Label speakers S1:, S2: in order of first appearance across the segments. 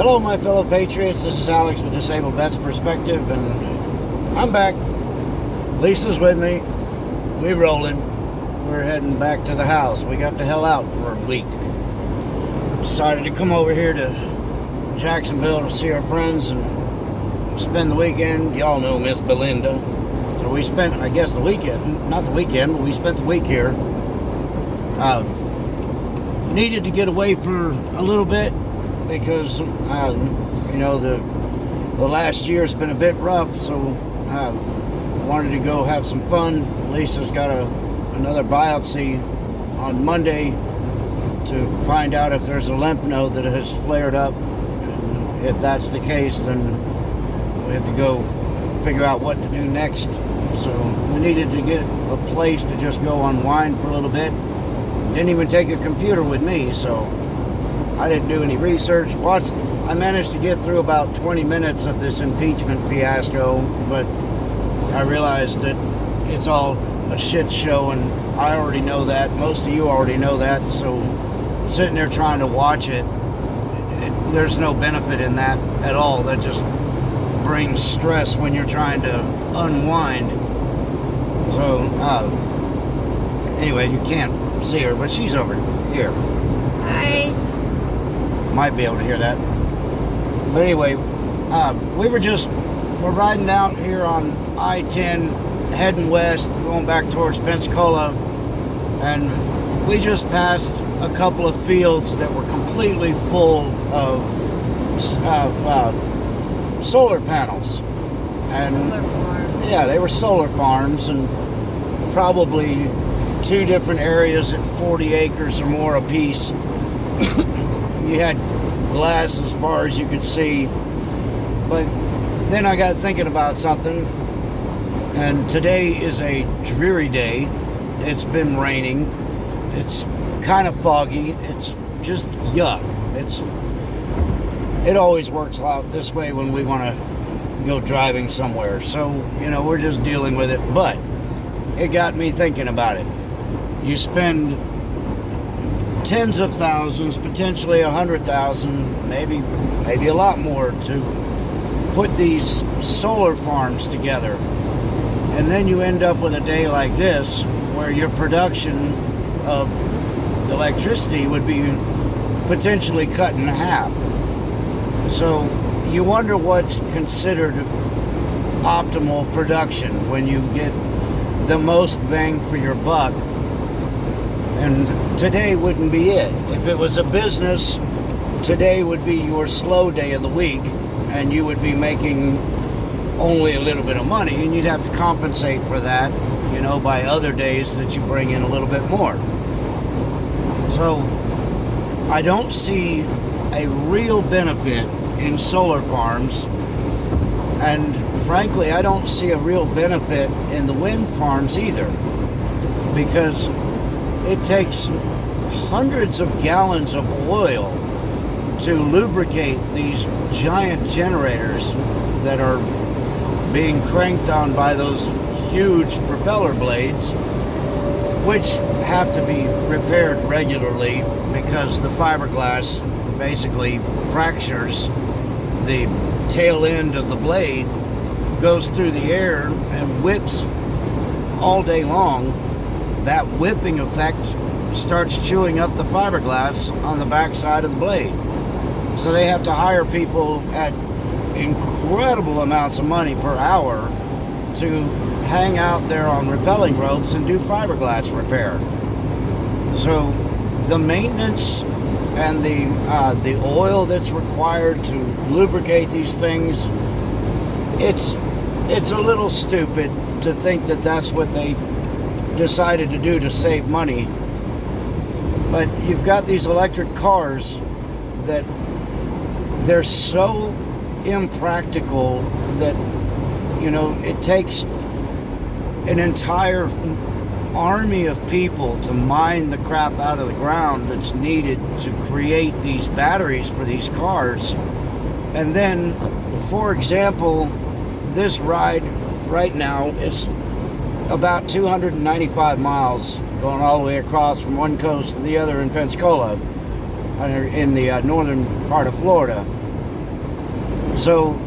S1: Hello, my fellow patriots. This is Alex with Disabled Vets Perspective, and I'm back. Lisa's with me. We're rolling. We're heading back to the house. We got the hell out for a week. Decided to come over here to Jacksonville to see our friends and spend the weekend. Y'all know Miss Belinda. So we spent, I guess, the weekend. Not the weekend, but we spent the week here. Needed to get away for a little bit because, the last year's been a bit rough, so I wanted to go have some fun. Lisa's got another biopsy on Monday to find out if there's a lymph node that has flared up. And if that's the case, then we have to go figure out what to do next. So we needed to get a place to just go unwind for a little bit. Didn't even take a computer with me, so I didn't do any research. I managed to get through about 20 minutes of this impeachment fiasco, but I realized that it's all a shit show, and I already know that. Most of you already know that, so sitting there trying to watch it, there's no benefit in that at all. That just brings stress when you're trying to unwind. So, anyway, you can't see her, but she's over here.
S2: Hi.
S1: Might be able to hear that. But anyway, we're riding out here on I-10, heading west, going back towards Pensacola, and we just passed a couple of fields that were completely full of solar panels. And
S2: Solar farm.
S1: yeah, they were solar farms, and probably two different areas at 40 acres or more apiece. You had glass as far as you could see. But then I got thinking about something, and today is a dreary day. It's been raining. It's kind of foggy. It's just yuck. It always works out this way when we want to go driving somewhere. So, we're just dealing with it. But it got me thinking about it. You spend tens of thousands, potentially 100,000, maybe a lot more to put these solar farms together. And then you end up with a day like this where your production of electricity would be potentially cut in half. So you wonder what's considered optimal production when you get the most bang for your buck. And today wouldn't be it. If it was a business, today would be your slow day of the week, and you would be making only a little bit of money, and you'd have to compensate for that, by other days that you bring in a little bit more. So I don't see a real benefit in solar farms, and frankly, I don't see a real benefit in the wind farms either, because it takes hundreds of gallons of oil to lubricate these giant generators that are being cranked on by those huge propeller blades, which have to be repaired regularly because the fiberglass basically fractures. The tail end of the blade goes through the air and whips all day long. That whipping effect starts chewing up the fiberglass on the backside of the blade. So they have to hire people at incredible amounts of money per hour to hang out there on rappelling ropes and do fiberglass repair. So the maintenance and the oil that's required to lubricate these things, it's a little stupid to think that that's what they decided to do to save money. But you've got these electric cars that they're so impractical that it takes an entire army of people to mine the crap out of the ground that's needed to create these batteries for these cars. And then, for example, this ride right now is about 295 miles going all the way across from one coast to the other in Pensacola, in the northern part of Florida. So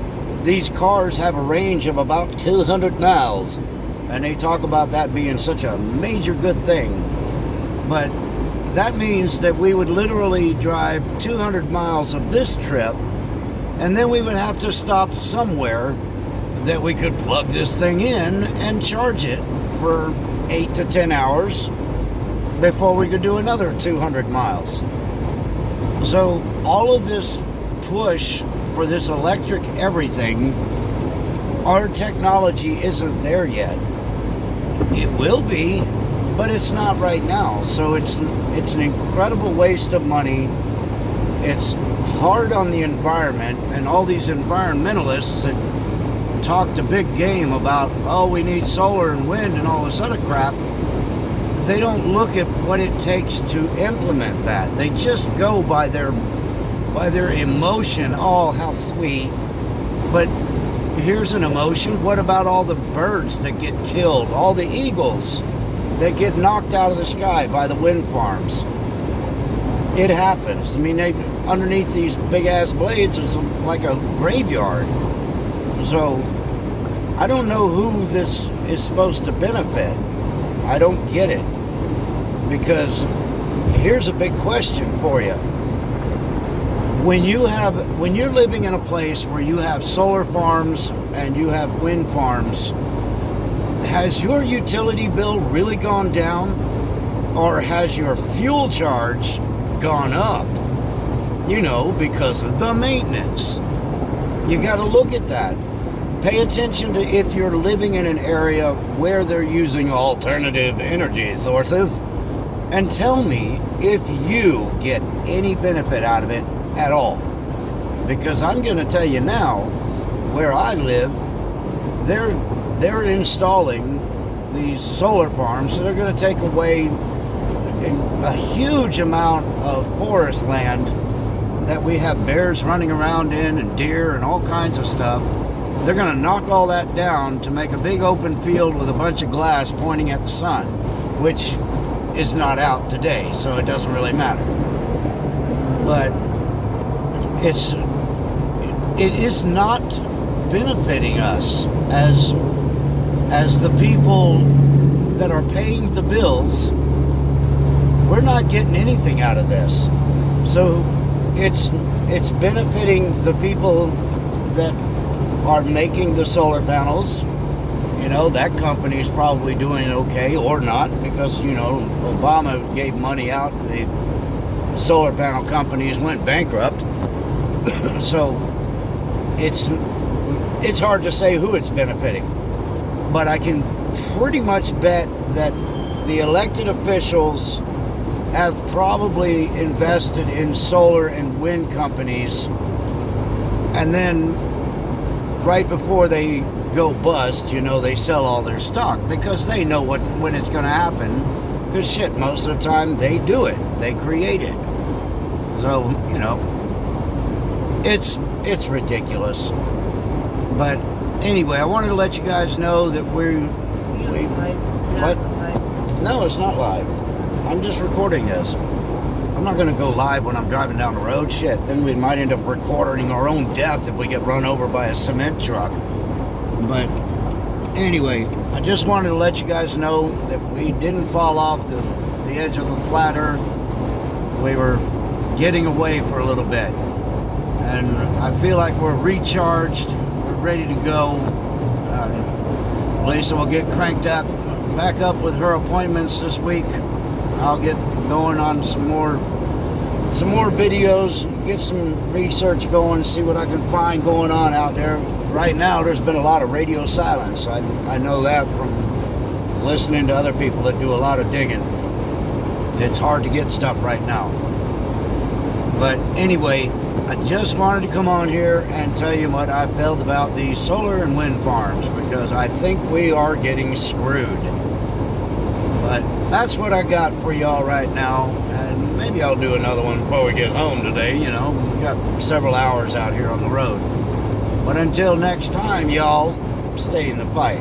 S1: these cars have a range of about 200 miles, and they talk about that being such a major good thing. But that means that we would literally drive 200 miles of this trip, and then we would have to stop somewhere that we could plug this thing in and charge it for 8 to 10 hours before we could do another 200 miles. So all of this push for this electric everything, our technology isn't there yet. It will be, but it's not right now. So it's an incredible waste of money. It's hard on the environment, and all these environmentalists that talk the big game about, oh, we need solar and wind and all this other crap, they don't look at what it takes to implement that. They just go by their emotion. Oh, how sweet. But here's an emotion. What about all the birds that get killed? All the eagles that get knocked out of the sky by the wind farms? It happens. I mean, underneath these big ass blades is like a graveyard. So I don't know who this is supposed to benefit. I don't get it. Because here's a big question for you. When you're living in a place where you have solar farms and you have wind farms, has your utility bill really gone down, or has your fuel charge gone up? You know, because of the maintenance. You got to look at that. Pay attention to if you're living in an area where they're using alternative energy sources, and tell me if you get any benefit out of it at all. Because I'm going to tell you now, where I live, they're installing these solar farms that are going to take away a huge amount of forest land that we have bears running around in, and deer and all kinds of stuff. They're going to knock all that down to make a big open field with a bunch of glass pointing at the sun, which is not out today, so it doesn't really matter. But it is not benefiting us as the people that are paying the bills. We're not getting anything out of this. So it's benefiting the people that are making the solar panels. You know, that company's probably doing okay, or not, because, you know, Obama gave money out and the solar panel companies went bankrupt. So it's hard to say who it's benefiting. But I can pretty much bet that the elected officials have probably invested in solar and wind companies, and then right before they go bust, you know, they sell all their stock because they know when it's going to happen. Because shit, most of the time they do it, they create it. So, you know, it's ridiculous. But anyway, I wanted to let you guys know that we what? No, it's not live. I'm just recording this. I'm not going to go live when I'm driving down the road. Shit, then we might end up recording our own death if we get run over by a cement truck. But anyway, I just wanted to let you guys know that we didn't fall off the edge of the flat earth. We were getting away for a little bit. And I feel like we're recharged. We're ready to go. Lisa will get cranked up, back up with her appointments this week. I'll get going on some more videos, get some research going, see what I can find going on out there. Right now, there's been a lot of radio silence. I know that from listening to other people that do a lot of digging. It's hard to get stuff right now. But anyway, I just wanted to come on here and tell you what I felt about these solar and wind farms, because I think we are getting screwed. But that's what I got for y'all right now, and maybe I'll do another one before we get home today. You know, we got several hours out here on the road. But until next time, y'all, stay in the fight.